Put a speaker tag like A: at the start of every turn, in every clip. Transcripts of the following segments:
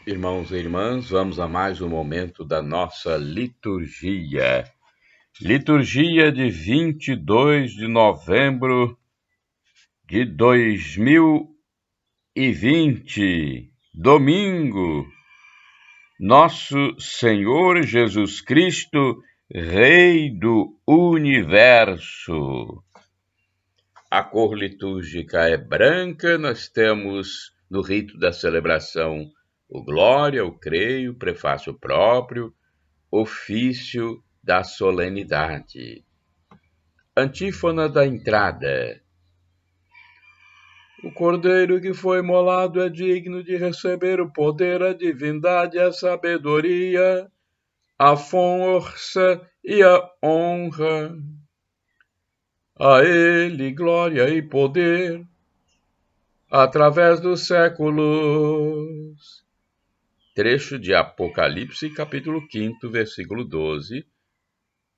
A: Irmãos e irmãs, vamos a mais um momento da nossa liturgia. Liturgia de 22 de novembro de 2020, domingo. Nosso Senhor Jesus Cristo, Rei do Universo. A cor litúrgica é branca, nós temos no rito da celebração o Glória, o Creio, prefácio próprio, ofício da solenidade. Antífona da entrada. O Cordeiro que foi imolado é digno de receber o poder, a divindade, a sabedoria, a força e a honra. A ele glória e poder, através dos séculos. Trecho de Apocalipse, capítulo 5, versículo 12,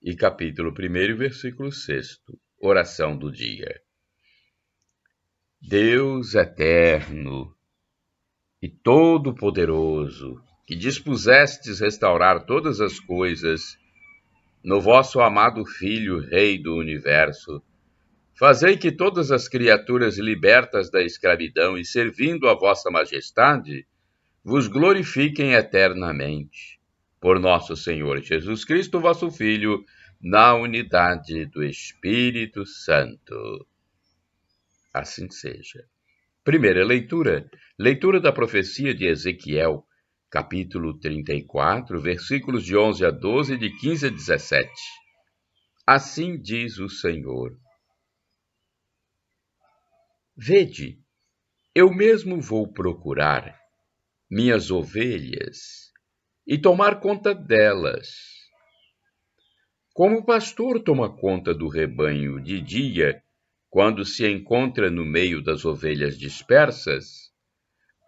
A: e capítulo 1, versículo 6. Oração do dia. Deus eterno e todo-poderoso, que dispusestes restaurar todas as coisas no vosso amado Filho, Rei do Universo, fazei que todas as criaturas libertas da escravidão e servindo a vossa majestade, vos glorifiquem eternamente. Por nosso Senhor Jesus Cristo, vosso Filho, na unidade do Espírito Santo. Assim seja. Primeira leitura. Leitura da profecia de Ezequiel, capítulo 34, versículos de 11 a 12 e de 15 a 17. Assim diz o Senhor. Vede, eu mesmo vou procurar minhas ovelhas e tomar conta delas. Como o pastor toma conta do rebanho de dia, quando se encontra no meio das ovelhas dispersas,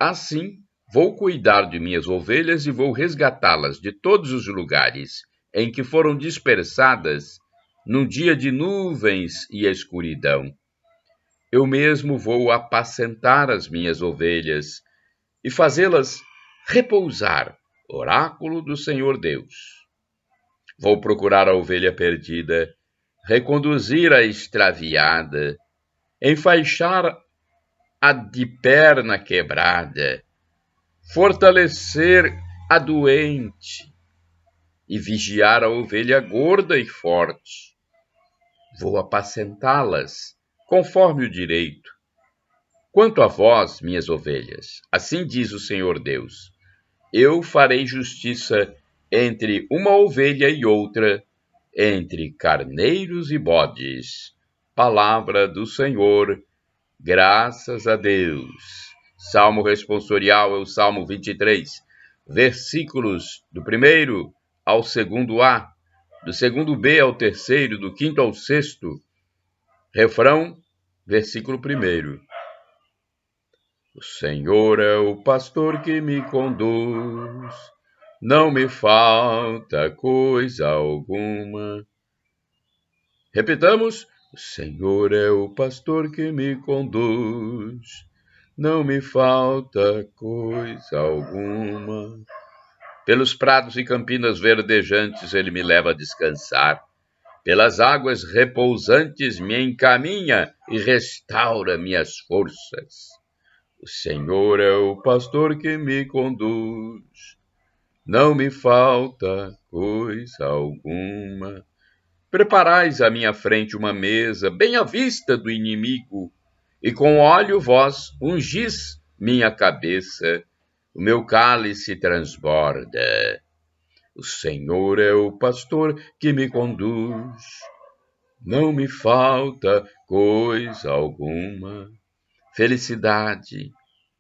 A: assim vou cuidar de minhas ovelhas e vou resgatá-las de todos os lugares em que foram dispersadas num dia de nuvens e escuridão. Eu mesmo vou apacentar as minhas ovelhas e fazê-las repousar, oráculo do Senhor Deus. Vou procurar a ovelha perdida, reconduzir a extraviada, enfaixar a de perna quebrada, fortalecer a doente e vigiar a ovelha gorda e forte. Vou apacentá-las conforme o direito. Quanto a vós, minhas ovelhas, assim diz o Senhor Deus, eu farei justiça entre uma ovelha e outra, entre carneiros e bodes. Palavra do Senhor, graças a Deus. Salmo responsorial é o Salmo 23, versículos do 1º ao 2º A, do 2º B ao 3º, do 5º ao 6º. Refrão, versículo 1º. O Senhor é o pastor que me conduz, não me falta coisa alguma. Repetamos, o Senhor é o pastor que me conduz, não me falta coisa alguma. Pelos prados e campinas verdejantes ele me leva a descansar, pelas águas repousantes me encaminha e restaura minhas forças. O Senhor é o pastor que me conduz, não me falta coisa alguma. Preparais à minha frente uma mesa, bem à vista do inimigo, e com óleo vós ungis minha cabeça, o meu cálice transborda. O Senhor é o pastor que me conduz, não me falta coisa alguma. Felicidade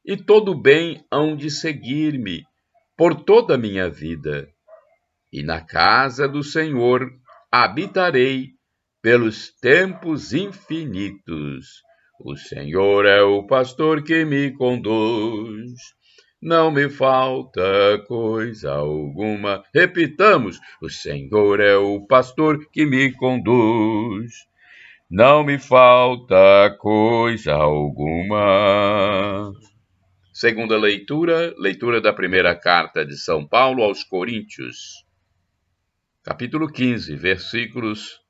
A: e todo bem hão de seguir-me por toda a minha vida, e na casa do Senhor habitarei pelos tempos infinitos. O Senhor é o pastor que me conduz, não me falta coisa alguma. Repitamos, o Senhor é o pastor que me conduz, não me falta coisa alguma. Segunda leitura, leitura da primeira carta de São Paulo aos Coríntios, capítulo 15, versículos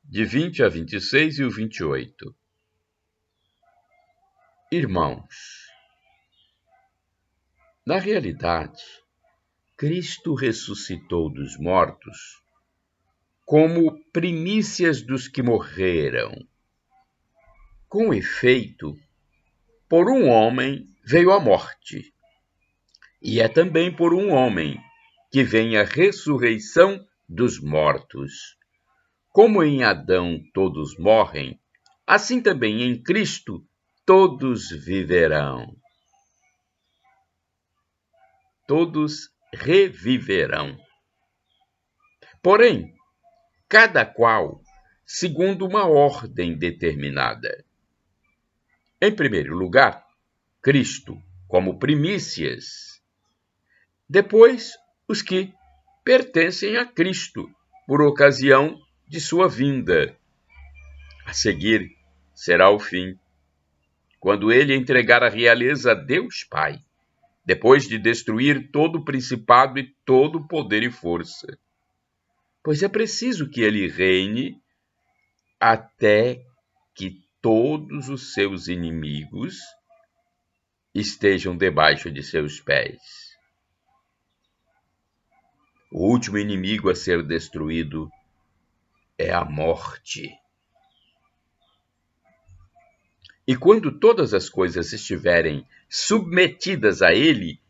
A: de 20 a 26 e o 28. Irmãos, na realidade, Cristo ressuscitou dos mortos como primícias dos que morreram. Com efeito, por um homem veio a morte, e é também por um homem que vem a ressurreição dos mortos. Como em Adão todos morrem, assim também em Cristo todos viverão. Todos reviverão. Porém, cada qual segundo uma ordem determinada. Em primeiro lugar, Cristo, como primícias. Depois, os que pertencem a Cristo, por ocasião de sua vinda. A seguir, será o fim, quando ele entregar a realeza a Deus Pai, depois de destruir todo o principado e todo o poder e força. Pois é preciso que ele reine até que todos os seus inimigos estejam debaixo de seus pés. O último inimigo a ser destruído é a morte. E quando todas as coisas estiverem submetidas a ele,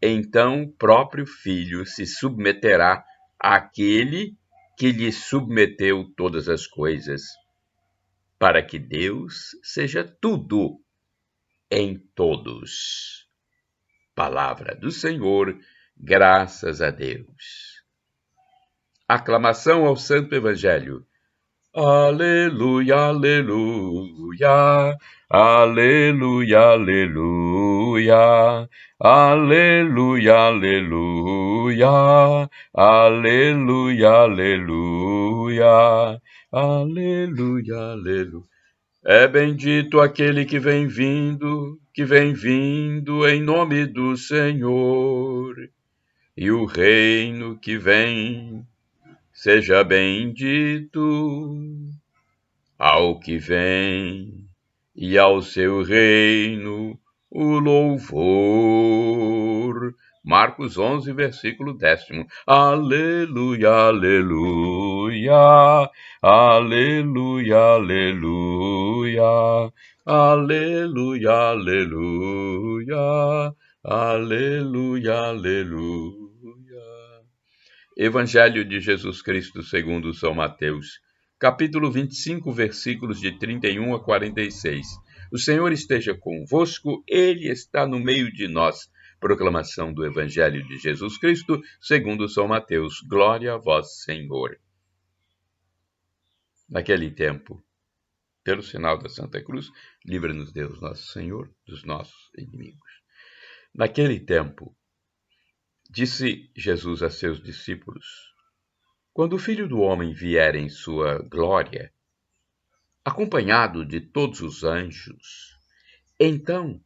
A: então o próprio Filho se submeterá àquele que lhe submeteu todas as coisas, para que Deus seja tudo em todos. Palavra do Senhor, graças a Deus. Aclamação ao Santo Evangelho. Aleluia, aleluia, aleluia, aleluia, aleluia, aleluia, aleluia, aleluia, aleluia, aleluia. É bendito aquele que vem vindo em nome do Senhor, e o reino que vem, seja bendito ao que vem, e ao seu reino o louvor. Marcos 11, versículo 10. Aleluia, aleluia, aleluia, aleluia, aleluia, aleluia, aleluia, aleluia. Evangelho de Jesus Cristo segundo São Mateus, capítulo 25, versículos de 31 a 46. O Senhor esteja convosco, Ele está no meio de nós. Proclamação do Evangelho de Jesus Cristo segundo São Mateus. Glória a vós, Senhor. Naquele tempo, pelo sinal da Santa Cruz, livra-nos Deus, nosso Senhor, dos nossos inimigos. Naquele tempo, disse Jesus a seus discípulos: quando o Filho do Homem vier em sua glória, acompanhado de todos os anjos, então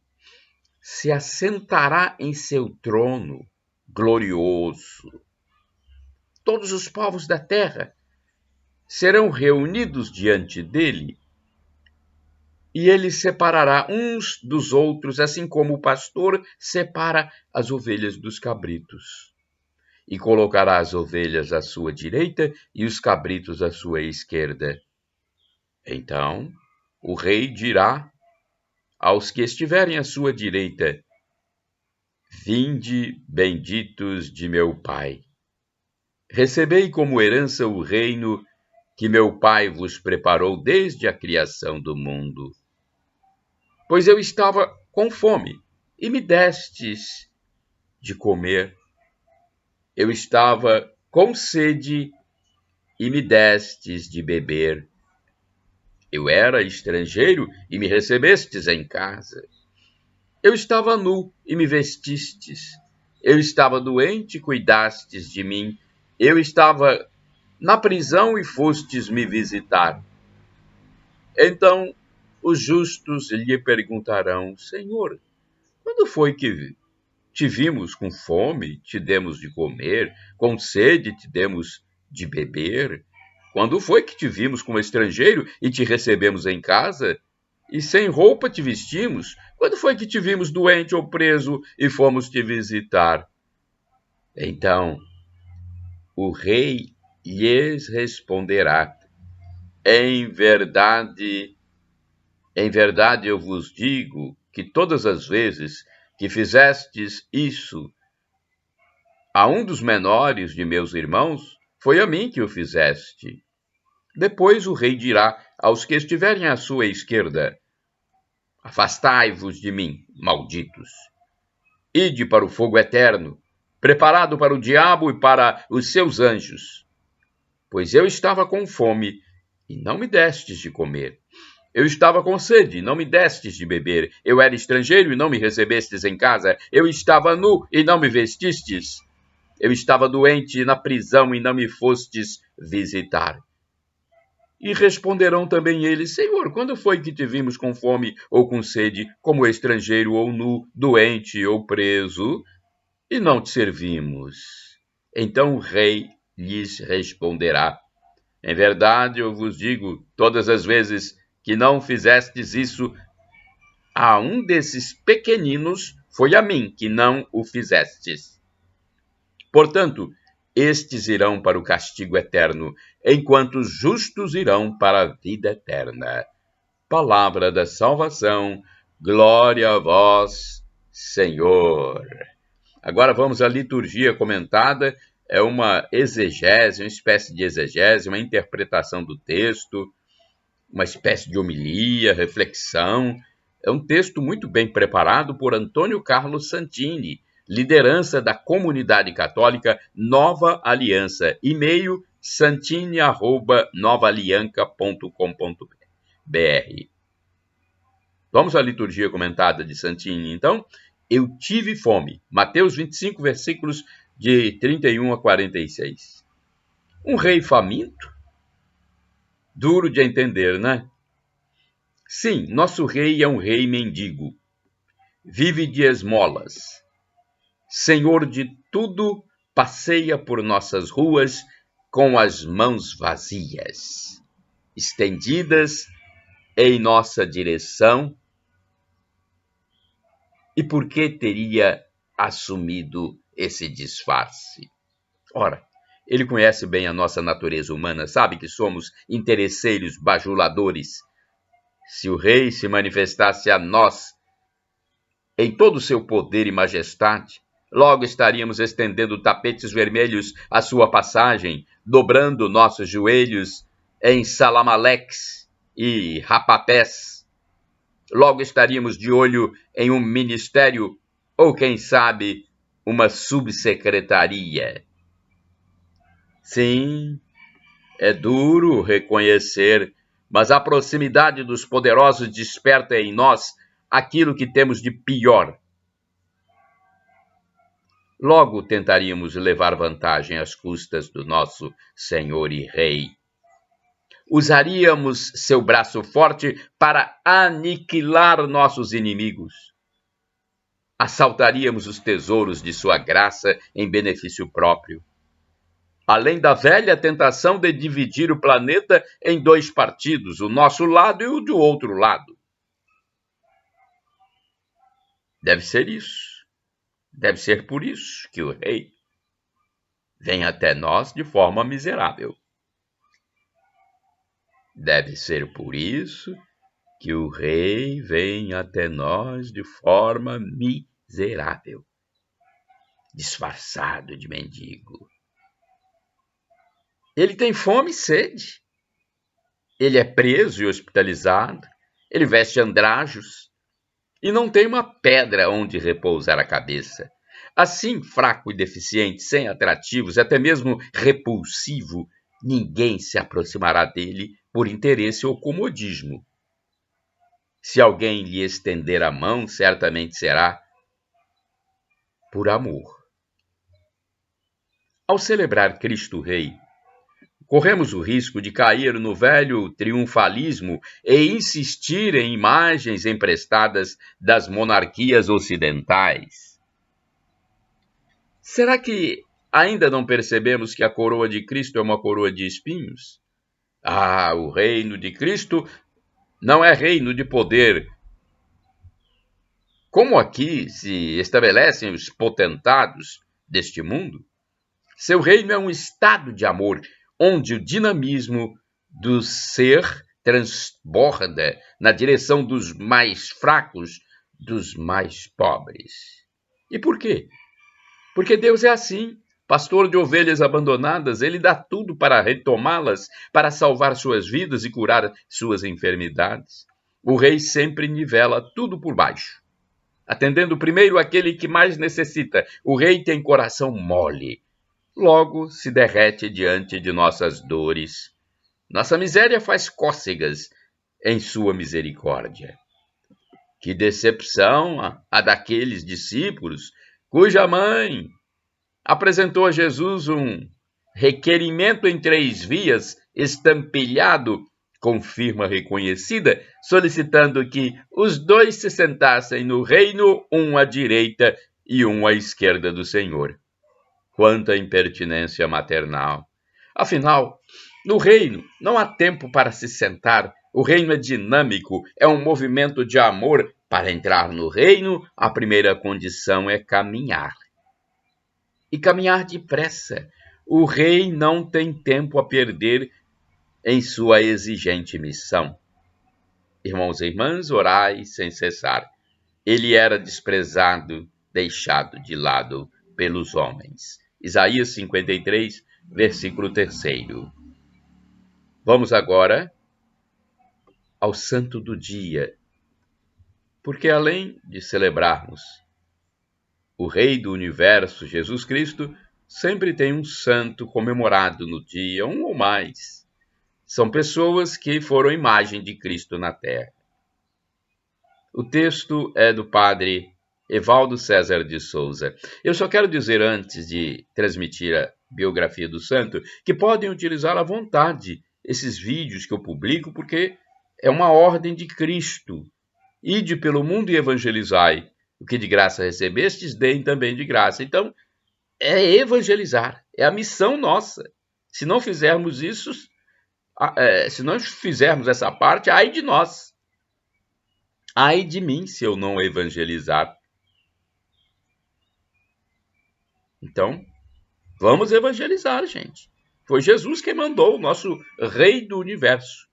A: se assentará em seu trono glorioso. Todos os povos da terra serão reunidos diante dele, e ele separará uns dos outros, assim como o pastor separa as ovelhas dos cabritos. E colocará as ovelhas à sua direita e os cabritos à sua esquerda. Então o rei dirá aos que estiverem à sua direita: vinde, benditos de meu Pai. Recebei como herança o reino que meu Pai vos preparou desde a criação do mundo. Pois eu estava com fome, e me destes de comer. Eu estava com sede, e me destes de beber. Eu era estrangeiro, e me recebestes em casa. Eu estava nu, e me vestistes. Eu estava doente, e cuidastes de mim. Eu estava na prisão, e fostes me visitar. Então os justos lhe perguntarão: Senhor, Quando foi que te vimos com fome, te demos de comer, com sede, te demos de beber? Quando foi que te vimos como estrangeiro e te recebemos em casa? E sem roupa te vestimos? Quando foi que te vimos doente ou preso e fomos te visitar? Então o rei lhes responderá: em verdade eu vos digo que todas as vezes que fizestes isso a um dos menores de meus irmãos, foi a mim que o fizeste. Depois o rei dirá aos que estiverem à sua esquerda: afastai-vos de mim, malditos. Ide para o fogo eterno, preparado para o diabo e para os seus anjos. Pois eu estava com fome e não me destes de comer. Eu estava com sede e não me destes de beber. Eu era estrangeiro e não me recebestes em casa. Eu estava nu e não me vestistes. Eu estava doente na prisão e não me fostes visitar. E responderão também eles: Senhor, quando foi que te vimos com fome ou com sede, como estrangeiro ou nu, doente ou preso, e não te servimos? Então o rei lhes responderá: em verdade eu vos digo, todas as vezes que não fizestes isso a um desses pequeninos, foi a mim que não o fizestes. Portanto, estes irão para o castigo eterno, enquanto os justos irão para a vida eterna. Palavra da salvação, glória a vós, Senhor. Agora vamos à liturgia comentada, é uma exegese, uma espécie de exegese, uma interpretação do texto, uma espécie de homilia, reflexão. É um texto muito bem preparado por Antônio Carlos Santini, liderança da comunidade católica Nova Aliança, e-mail santini@novaalianca.com.br. Vamos à liturgia comentada de Santini, então. Eu tive fome. Mateus 25, versículos de 31 a 46. Um rei faminto? Duro de entender, né? Sim, nosso rei é um rei mendigo. Vive de esmolas. Senhor de tudo, passeia por nossas ruas com as mãos vazias, estendidas em nossa direção. E por que teria assumido esse disfarce? Ora, ele conhece bem a nossa natureza humana, sabe que somos interesseiros bajuladores. Se o rei se manifestasse a nós em todo o seu poder e majestade, logo estaríamos estendendo tapetes vermelhos à sua passagem, dobrando nossos joelhos em salamaleques e rapapés. Logo estaríamos de olho em um ministério ou, quem sabe, uma subsecretaria. Sim, é duro reconhecer, mas a proximidade dos poderosos desperta em nós aquilo que temos de pior. Logo tentaríamos levar vantagem às custas do nosso Senhor e Rei. Usaríamos seu braço forte para aniquilar nossos inimigos. Assaltaríamos os tesouros de sua graça em benefício próprio. Além da velha tentação de dividir o planeta em dois partidos, o nosso lado e o do outro lado. Deve ser isso. Deve ser por isso que o rei vem até nós de forma miserável. Deve ser por isso que o rei vem até nós de forma miserável, disfarçado de mendigo. Ele tem fome e sede. Ele é preso e hospitalizado. Ele veste andrajos e não tem uma pedra onde repousar a cabeça. Assim, fraco e deficiente, sem atrativos, até mesmo repulsivo, ninguém se aproximará dele por interesse ou comodismo. Se alguém lhe estender a mão, certamente será por amor. Ao celebrar Cristo Rei, corremos o risco de cair no velho triunfalismo e insistir em imagens emprestadas das monarquias ocidentais. Será que ainda não percebemos que a coroa de Cristo é uma coroa de espinhos? O reino de Cristo não é reino de poder. Como aqui se estabelecem os potentados deste mundo, seu reino é um estado de amor, onde o dinamismo do ser transborda na direção dos mais fracos, dos mais pobres. E por quê? Porque Deus é assim, pastor de ovelhas abandonadas, ele dá tudo para retomá-las, para salvar suas vidas e curar suas enfermidades. O rei sempre nivela tudo por baixo, atendendo primeiro aquele que mais necessita. O rei tem coração mole, logo se derrete diante de nossas dores. Nossa miséria faz cócegas em sua misericórdia. Que decepção a daqueles discípulos cuja mãe apresentou a Jesus um requerimento em 3 vias, estampilhado com firma reconhecida, solicitando que os 2 se sentassem no reino, um à direita e um à esquerda do Senhor. Quanta impertinência maternal! Afinal, no reino não há tempo para se sentar. O reino é dinâmico, é um movimento de amor. Para entrar no reino, a primeira condição é caminhar. E caminhar depressa. O rei não tem tempo a perder em sua exigente missão. Irmãos e irmãs, orai sem cessar. Ele era desprezado, deixado de lado pelos homens. Isaías 53, versículo 3. Vamos agora ao santo do dia, porque além de celebrarmos o Rei do Universo, Jesus Cristo, sempre tem um santo comemorado no dia, um ou mais. São pessoas que foram imagem de Cristo na Terra. O texto é do padre Evaldo César de Souza. Eu só quero dizer, antes de transmitir a biografia do santo, que podem utilizar à vontade esses vídeos que eu publico, porque é uma ordem de Cristo. Ide pelo mundo e evangelizai. O que de graça recebestes, deem também de graça. Então, é evangelizar, é a missão nossa. Se não fizermos isso, se não fizermos essa parte, ai de nós. Ai de mim se eu não evangelizar. Então, vamos evangelizar, gente. Foi Jesus quem mandou, o nosso Rei do Universo.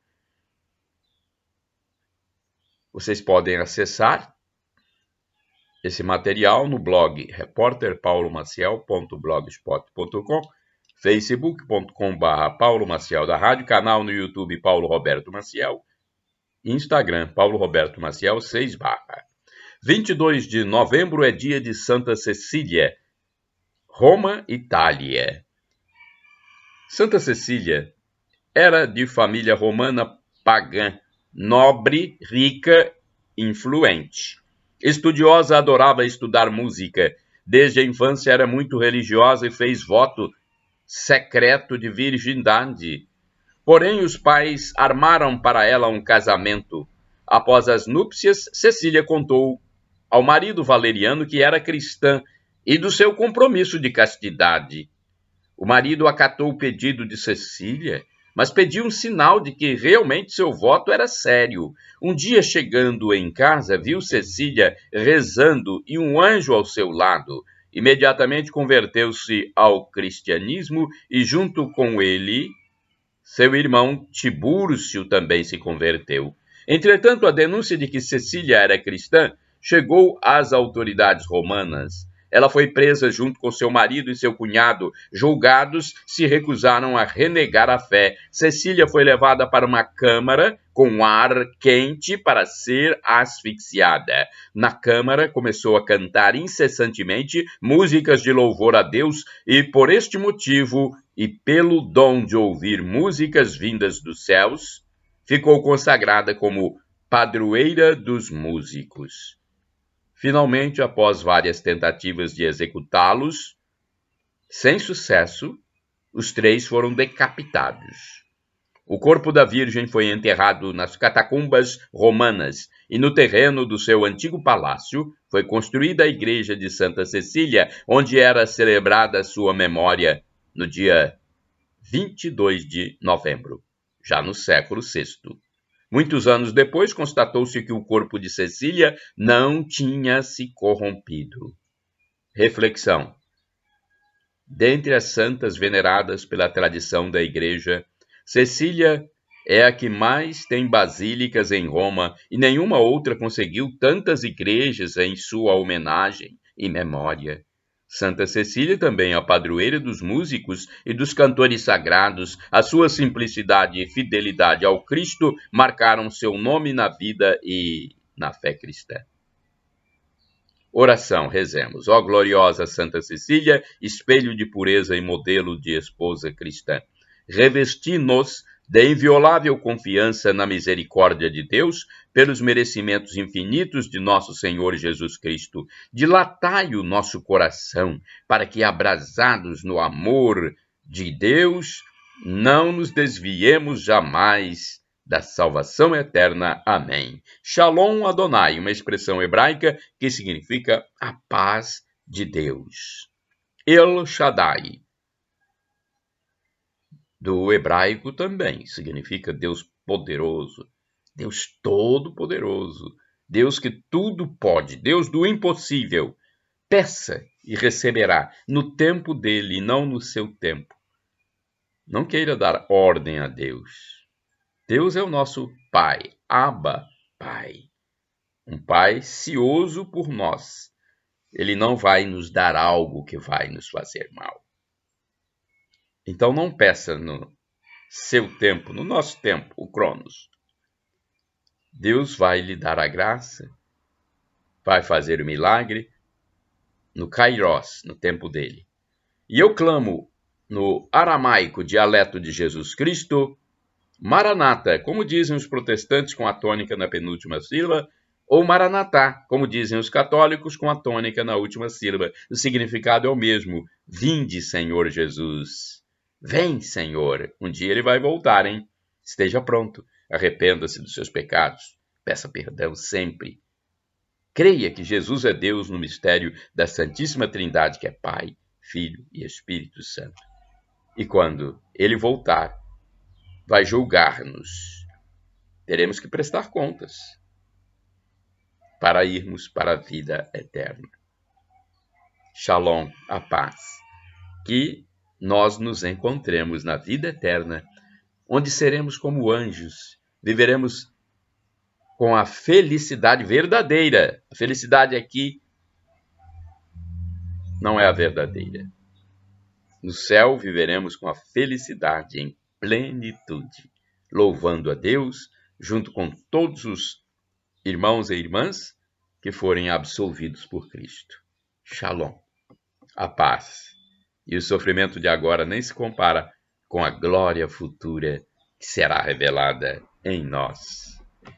A: Vocês podem acessar esse material no blog repórterpaulomaciel.blogspot.com, facebook.com/Paulo Maciel da Rádio, canal no YouTube Paulo Roberto Maciel, Instagram Paulo Roberto Maciel 6 barra. 22 de novembro é dia de Santa Cecília, Roma, Itália. Santa Cecília era de família romana pagã, nobre, rica, influente. Estudiosa, adorava estudar música. Desde a infância era muito religiosa e fez voto secreto de virgindade. Porém, os pais armaram para ela um casamento. Após as núpcias, Cecília contou ao marido Valeriano que era cristã e do seu compromisso de castidade. O marido acatou o pedido de Cecília, mas pediu um sinal de que realmente seu voto era sério. Um dia, chegando em casa, viu Cecília rezando e um anjo ao seu lado. Imediatamente converteu-se ao cristianismo e, junto com ele, seu irmão Tibúrcio também se converteu. Entretanto, a denúncia de que Cecília era cristã chegou às autoridades romanas. Ela foi presa junto com seu marido e seu cunhado. Julgados, se recusaram a renegar a fé. Cecília foi levada para uma câmara com ar quente para ser asfixiada. Na câmara, começou a cantar incessantemente músicas de louvor a Deus e, por este motivo e pelo dom de ouvir músicas vindas dos céus, ficou consagrada como padroeira dos músicos. Finalmente, após várias tentativas de executá-los, sem sucesso, os 3 foram decapitados. O corpo da Virgem foi enterrado nas catacumbas romanas e no terreno do seu antigo palácio foi construída a igreja de Santa Cecília, onde era celebrada sua memória no dia 22 de novembro, já no século VI. Muitos anos depois, constatou-se que o corpo de Cecília não tinha se corrompido. Reflexão. Dentre as santas veneradas pela tradição da Igreja, Cecília é a que mais tem basílicas em Roma e nenhuma outra conseguiu tantas igrejas em sua homenagem e memória. Santa Cecília também é a padroeira dos músicos e dos cantores sagrados. A sua simplicidade e fidelidade ao Cristo marcaram seu nome na vida e na fé cristã. Oração, rezemos. Ó gloriosa Santa Cecília, espelho de pureza e modelo de esposa cristã, revesti-nos de inviolável confiança na misericórdia de Deus, pelos merecimentos infinitos de nosso Senhor Jesus Cristo. Dilatai o nosso coração, para que, abrasados no amor de Deus, não nos desviemos jamais da salvação eterna. Amém. Shalom Adonai, uma expressão hebraica que significa a paz de Deus. El Shaddai, do hebraico também, significa Deus poderoso, Deus todo-poderoso, Deus que tudo pode, Deus do impossível. Peça e receberá no tempo dele e não no seu tempo. Não queira dar ordem a Deus. Deus é o nosso Pai, Abba, Pai. Um Pai cioso por nós. Ele não vai nos dar algo que vai nos fazer mal. Então não peça no seu tempo, no nosso tempo, o Cronos. Deus vai lhe dar a graça, vai fazer o milagre no Kairos, no tempo dele. E eu clamo no aramaico, dialeto de Jesus Cristo, Maranata, como dizem os protestantes com a tônica na penúltima sílaba, ou Maranatá, como dizem os católicos com a tônica na última sílaba. O significado é o mesmo. Vinde, Senhor Jesus. Vem, Senhor. Um dia ele vai voltar, hein? Esteja pronto. Arrependa-se dos seus pecados. Peça perdão sempre. Creia que Jesus é Deus no mistério da Santíssima Trindade, que é Pai, Filho e Espírito Santo. E quando ele voltar, vai julgar-nos. Teremos que prestar contas para irmos para a vida eterna. Shalom, a paz. Que nós nos encontremos na vida eterna, onde seremos como anjos, viveremos com a felicidade verdadeira. A felicidade aqui não é a verdadeira. No céu viveremos com a felicidade em plenitude, louvando a Deus, junto com todos os irmãos e irmãs que forem absolvidos por Cristo. Shalom, a paz. E o sofrimento de agora nem se compara com a glória futura que será revelada em nós.